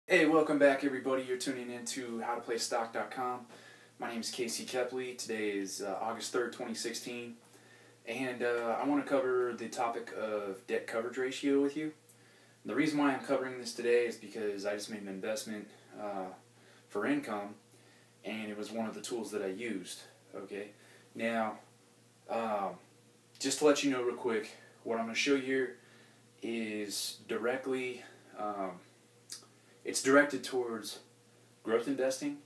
Hey, welcome back everybody. You're tuning in to howtoplaystock.com. My name is Kepley. Today is August 3rd, 2016. And I want to cover the topic of debt coverage ratio with you. The reason why I'm covering this today is because I just made an investment for income, and it was one of the tools that I used. Okay, now, just to let you know real quick, what I'm going to show you here is it's directed towards growth investing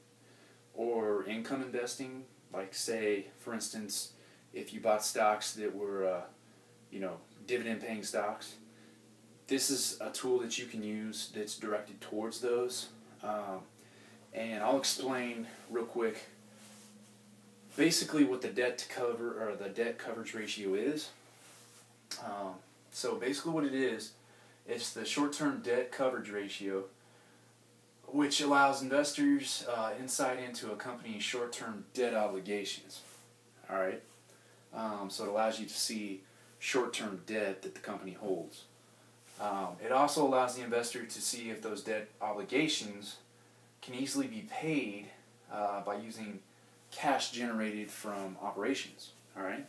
or income investing. Like, say, for instance, if you bought stocks that were, dividend-paying stocks, this is a tool that you can use that's directed towards those. And I'll explain real quick basically what the debt coverage ratio is. So basically what it is, it's the short-term debt coverage ratio, which allows investors insight into a company's short-term debt obligations. All right, so it allows you to see short-term debt that the company holds. It also allows the investor to see if those debt obligations can easily be paid by using cash generated from operations. All right,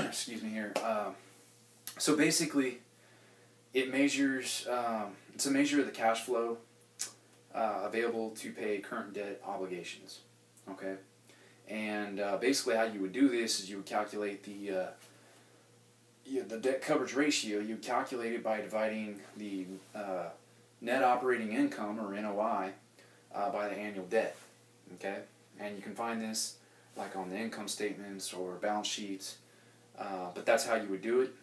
excuse me here. So basically, it measures. It's a measure of the cash flow available to pay current debt obligations. Okay, and basically how you would do this is you would calculate the debt coverage ratio. You calculate it by dividing the net operating income, or NOI, by the annual debt. Okay, and you can find this like on the income statements or balance sheets, but that's how you would do it.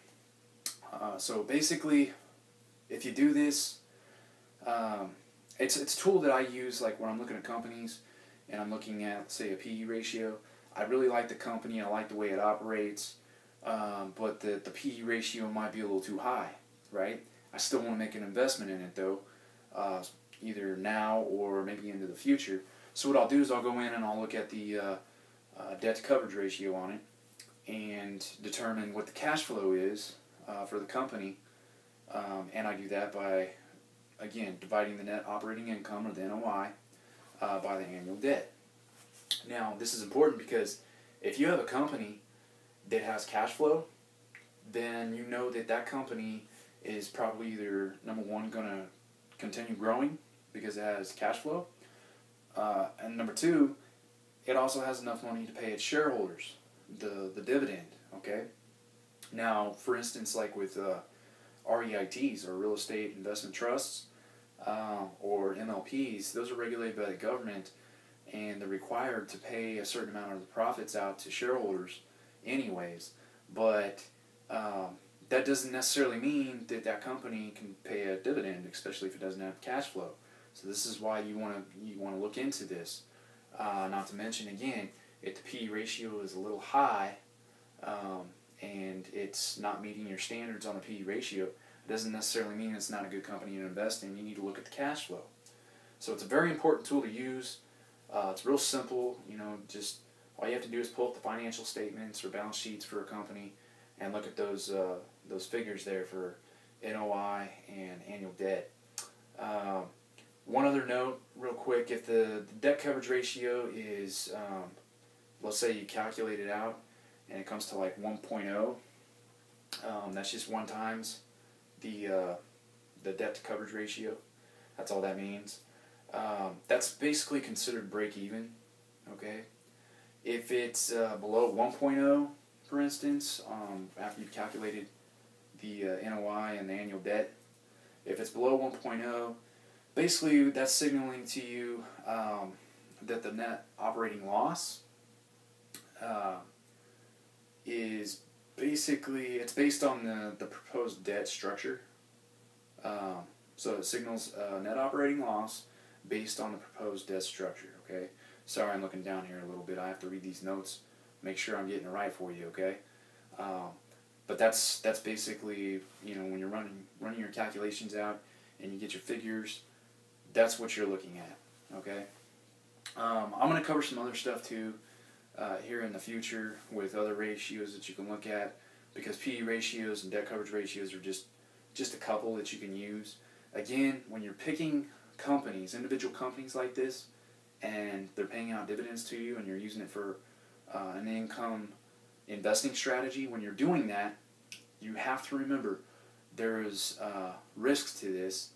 So basically, if you do this, it's a tool that I use like when I'm looking at companies and I'm looking at, say, a PE ratio. I really like the company, I like the way it operates, but the PE ratio might be a little too high, right? I still want to make an investment in it though, either now or maybe into the future. So what I'll do is I'll go in and I'll look at the debt to coverage ratio on it and determine what the cash flow is for the company, and I do that by, again, dividing the net operating income, or the NOI, by the annual debt. Now, this is important because if you have a company that has cash flow, then you know that that company is probably either, number one, going to continue growing because it has cash flow, and number two, it also has enough money to pay its shareholders the dividend. Okay. Now, for instance, like with REITs, or real estate investment trusts, or MLPs, those are regulated by the government, and they're required to pay a certain amount of the profits out to shareholders anyways. But that doesn't necessarily mean that that company can pay a dividend, especially if it doesn't have cash flow. So this is why you want to look into this. Not to mention, again, if the PE ratio is a little high, and it's not meeting your standards on the PE ratio, it doesn't necessarily mean it's not a good company to invest in. You need to look at the cash flow. So it's a very important tool to use. It's real simple. Just all you have to do is pull up the financial statements or balance sheets for a company and look at those figures there for NOI and annual debt. One other note, real quick: if the debt coverage ratio is, let's say you calculate it out, and it comes to like 1.0, that's just 1 times the debt to coverage ratio. That's all that means. That's basically considered break even. Okay, if it's below 1.0, for instance, after you've calculated the NOI and the annual debt, if it's below 1.0, basically that's signaling to you that the net operating loss is basically, it's based on the proposed debt structure. So it signals net operating loss based on the proposed debt structure. Okay. Sorry, I'm looking down here a little bit. I have to read these notes, make sure I'm getting it right for you. Okay. But that's basically, when you're running your calculations out and you get your figures, that's what you're looking at. Okay. I'm going to cover some other stuff too here in the future with other ratios that you can look at, because PE ratios and debt coverage ratios are just a couple that you can use. Again, when you're picking companies, individual companies like this, and they're paying out dividends to you and you're using it for an income investing strategy, when you're doing that, you have to remember there is risks to this,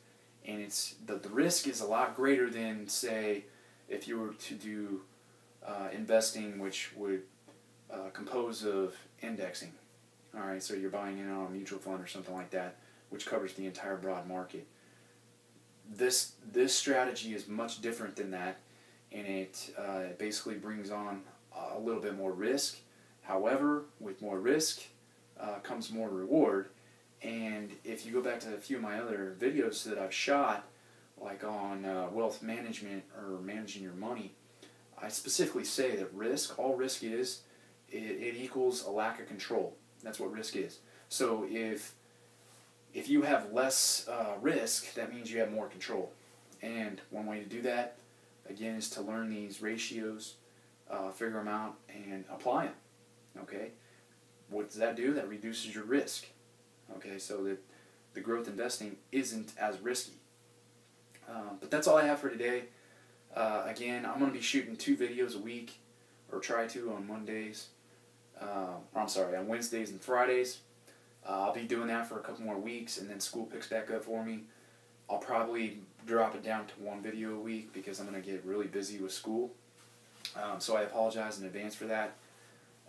and it's the risk is a lot greater than, say, if you were to do investing, which would compose of indexing. All right, so you're buying in on a mutual fund or something like that, which covers the entire broad market. This strategy is much different than that, and it basically brings on a little bit more risk. However, with more risk comes more reward. And if you go back to a few of my other videos that I've shot, like on wealth management or managing your money, I specifically say that all risk is, it equals a lack of control. That's what risk is. So if you have less risk, that means you have more control. And one way to do that, again, is to learn these ratios, figure them out, and apply them. Okay? What does that do? That reduces your risk. Okay, so that the growth investing isn't as risky. But that's all I have for today. Again, I'm going to be shooting 2 videos a week, or try to, on Mondays. On Wednesdays and Fridays. I'll be doing that for a couple more weeks, and then school picks back up for me. I'll probably drop it down to 1 video a week because I'm going to get really busy with school. So I apologize in advance for that.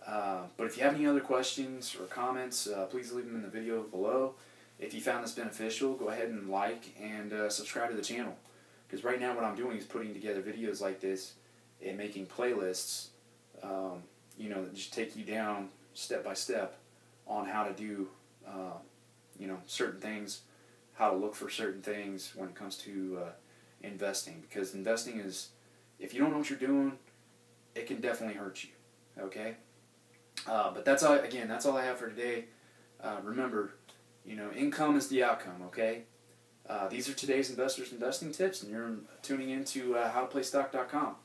But if you have any other questions or comments, please leave them in the video below. If you found this beneficial, go ahead and like and subscribe to the channel. Because right now what I'm doing is putting together videos like this and making playlists, that just take you down step by step on how to do, certain things, how to look for certain things when it comes to investing. Because investing is, if you don't know what you're doing, it can definitely hurt you. Okay? But that's all. Again, that's all I have for today. Remember, income is the outcome. Okay. These are today's investors' investing tips, and you're tuning into howtoplaystock.com.